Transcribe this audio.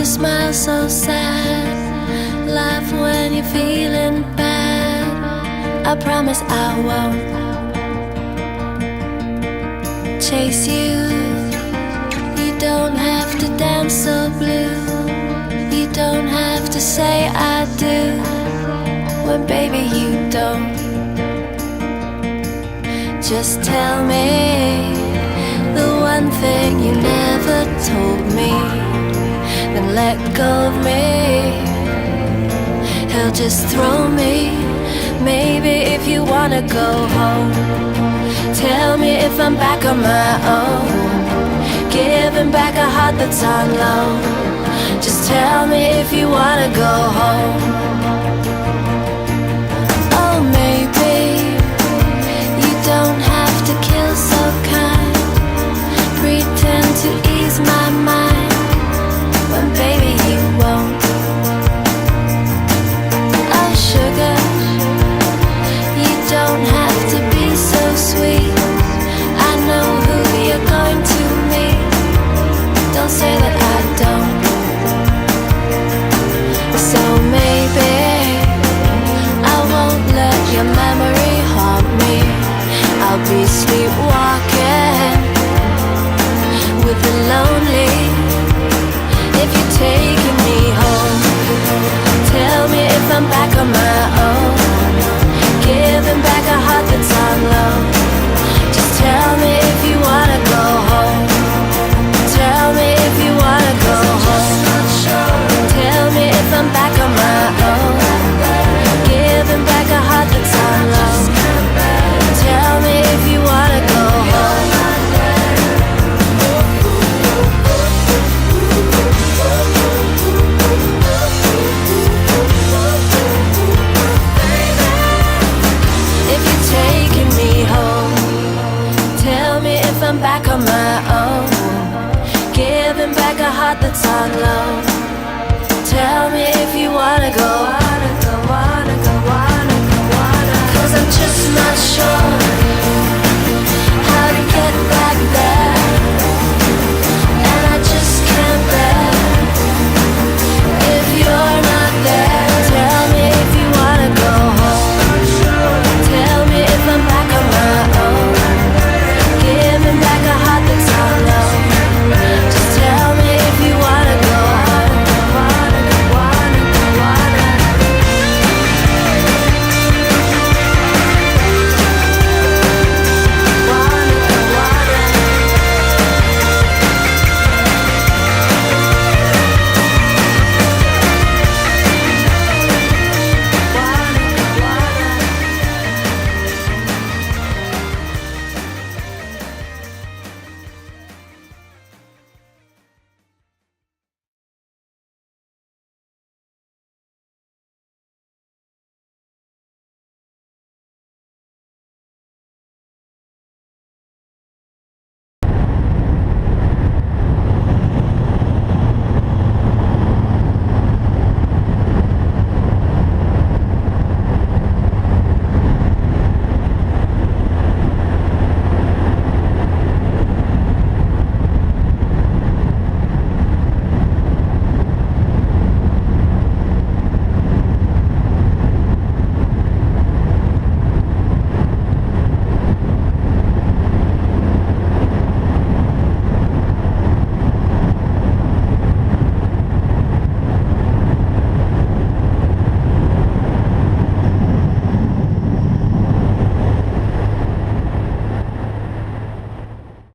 to smile so sad. Laugh when you're feeling bad. I promise I won't chase you. You don't have to dance so blue. You don't have to say I do when baby you don't. Just tell me the one thing you never told me, then let go of me. He'll just throw me. Maybe if you wanna go home, tell me if I'm back on my own, giving back a heart that's on loan. Just tell me if you wanna go home. Oh, maybe you don't have to kill so kind. Pretend to ease my mind when baby you won't. Oh, sugar, you don't have to be so sweet. I know who you're going to meet. Don't say that I don't. So maybe I won't let your memory haunt me. I'll be sleepwalking with the lonely. If you're taking me home, tell me if I'm back on my own, giving back a heart that's on loan. Just tell me if you wanna go home. Tell me if you wanna go home. Tell me if I'm back on my own, giving back a heart that's on loan. Tell me if you wanna go home. If you're taking me home, tell me if I'm back on my own, giving back a heart that's on loan. Tell me if you wanna go